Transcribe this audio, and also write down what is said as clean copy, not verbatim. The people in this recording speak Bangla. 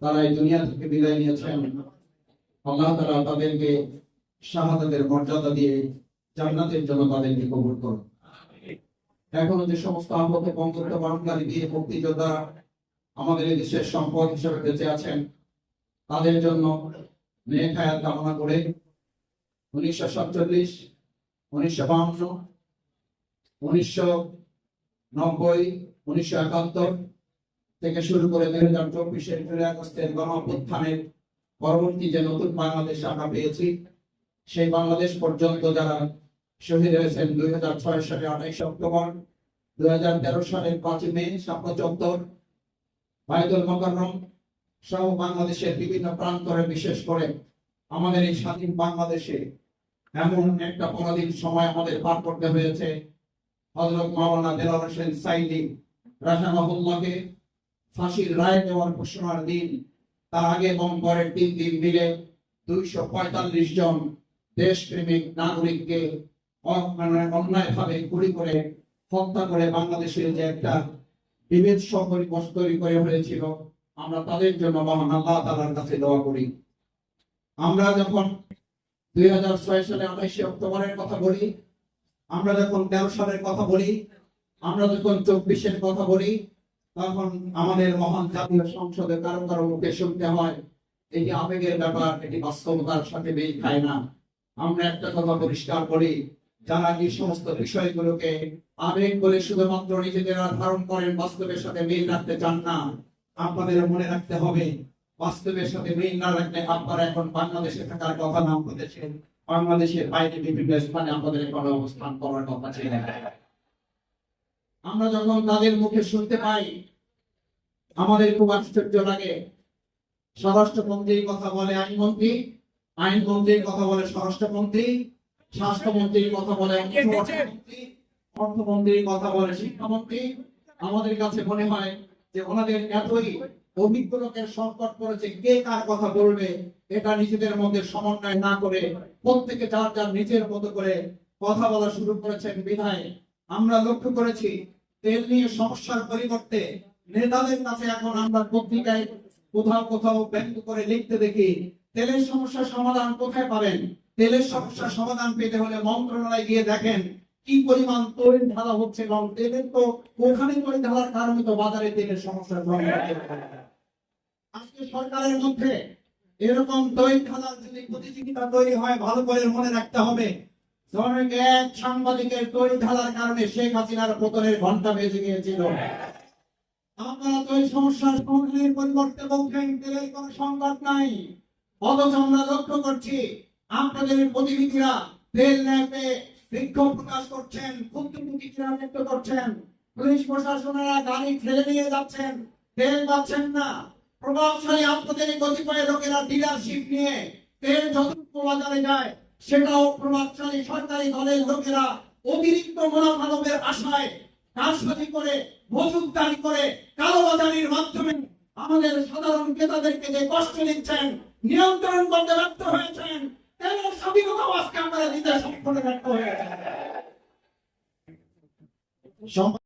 তারা এই দুনিয়া থেকে বিদায় নিয়েছেন। আল্লাহ তাআলা তাদেরকে শাহাদাতের মর্যাদা দিয়ে জান্নাতের জন্য তাদেরকে কবুল করুন। এখনো যে সমস্ত আহত বঙ্গবন্ধু বরণকারী দিয়ে মুক্তিযোদ্ধা আমাদের এই দেশের সম্পদ হিসেবে বেঁচে আছেন, তাদের জন্য নেক হায়াত কামনা করে 1947, 1952, 1990, 1971 থেকে শুরু করে 2024-এর 15 আগস্টের গণঅভ্যুত্থানের পরবর্তী যে নতুন বাংলাদেশ আমরা পেয়েছি, সেই বাংলাদেশ পর্যন্ত যারা শহীদ হয়েছেন 2006 সালে 28 অক্টোবর, 2013 সালের 5 মে শাপলা চত্বর, বায়তুল মোকাররম সহ বাংলাদেশের বিভিন্ন প্রান্তরে, বিশেষ করে আমাদের এই স্বাধীন বাংলাদেশে এমন একটা পরাধীন সময় আমাদের পার করতে হয়েছে। হযরত মাওলানা দেলোয়ার হোসেন সাঈদী রাহিমাহুল্লাহকে ফাঁসির রায় দেওয়ার ঘোষণার দিন, তার আগে এবং পরের 3 দিন মিলে 245 জন দেশপ্রেমিক নাগরিককে অন্যায়ভাবে গুলি করে হত্যা করে বাংলাদেশের যে একটা বিভেদ পরিবেশ তৈরি করে হয়েছিল, আমরা তাদের জন্য মহান আল্লাহ তাআলার কাছে দোয়া করি। আমরা যখন 2006 সালে 28 অক্টোবরের কথা বলি, আমরা যখন 13 সালের কথা বলি, আমরা যখন 24-এর কথা বলি, তখন আমাদের মহান জাতীয় সংসদে কারো কারো মুখে শুনতে হয় এটি আবেগের ব্যাপার, এটি বাস্তবতার সাথে মিল খায় না। আমরা একটা কথা পরিষ্কার করি, যারা এই সমস্ত বিষয়গুলোকে আবেগ বলে শুধুমাত্র নিজেদের ধারণ করেন, বাস্তবের সাথে মিল রাখতে চান না, আপনাদের মনে রাখতে হবে বাস্তবের সাথে মিল না রাখলে আপনারা এখন বাংলাদেশে থাকার কথা না বলেছেন, বাংলাদেশের বাইরে বিভিন্ন স্থানে আপনাদের এখন অবস্থান করার কথা ছিল। আমরা যখন তাদের মুখে শুনতে পাই আমাদের খুব আশ্চর্য লাগে। স্বরাষ্ট্রমন্ত্রীর কথা বলে আইনমন্ত্রী, আইনমন্ত্রীর কথা বলে স্বরাষ্ট্রমন্ত্রী, স্বাস্থ্যমন্ত্রীর কথা বলে অর্থমন্ত্রী, অর্থমন্ত্রীর কথা বলে শিক্ষামন্ত্রী। আমাদের কাছে মনে হয় যে ওনাদের এতই অভিজ্ঞ লোকের সংকট পড়েছে, কে কার কথা বলবে এটা নিজেদের মধ্যে সমন্বয় না করে প্রত্যেকে যার যার নিজের মতো করে কথা বলা শুরু করেছেন। বিধায় আমরা লক্ষ্য করেছি তেল নিয়ে সমস্যার পরিবর্তে নেতাদের কাছে এখন আমরা পত্রিকায় কোথাও কোথাও ব্যক্ত করে লিখতে দেখি তেলের সমস্যার সমাধান কোথায় পাবেন। তেলের সমস্যার সমাধান পেতে হলে মন্ত্রণালয়ে গিয়ে দেখেন কি পরিমাণ তৈল ঢালা হচ্ছে, এবং তেলের তো ওখানে তৈল ঢালার কারণে তো বাজারে তেলের সমস্যা। আজকে সরকারের মধ্যে এরকম তৈল ঢালার যদি প্রতিযোগিতা তৈরি হয়, ভালো করে মনে রাখতে হবে ধরেন এক সাংবাদিকের তৈল ঢালার কারণে শেখ হাসিনার পতনের ঘন্টা বেজে গিয়েছিল। আপনারা তো এই সমস্যার সমাধানের পরিবর্তে বলছেন তেলের কোনো সংকট নাই, অথচ আমরা লক্ষ্য করছি আপনাদের প্রতিনিধিরা তেল ন্যাপে বিক্ষোভ প্রকাশ করছেন, ক্ষুব্ধ প্রতিক্রিয়া ব্যক্ত করছেন, পুলিশ প্রশাসনেরা গাড়ি ঠেলে নিয়ে যাচ্ছেন, তেল পাচ্ছেন না। প্রভাবশালী আপনাদের কতিপয় লোকেরা ডিলারশিপ নিয়ে তেল যতটুকু বাজারে যায় সেটাও প্রভাবশালী সরকারি দলের লোকেরা অতিরিক্ত মুনাফা লাভের আশায় কারসাজি করে, মজুতদারি করে, কালোবাজারির মাধ্যমে আমাদের সাধারণ ক্রেতাদেরকে যে কষ্ট দিচ্ছেন, নিয়ন্ত্রণ করতে ব্যর্থ হয়েছেন। তেলের স্বাধীনতা আজকে আমরা দিতে সক্ষম ব্যর্থ হয়েছে।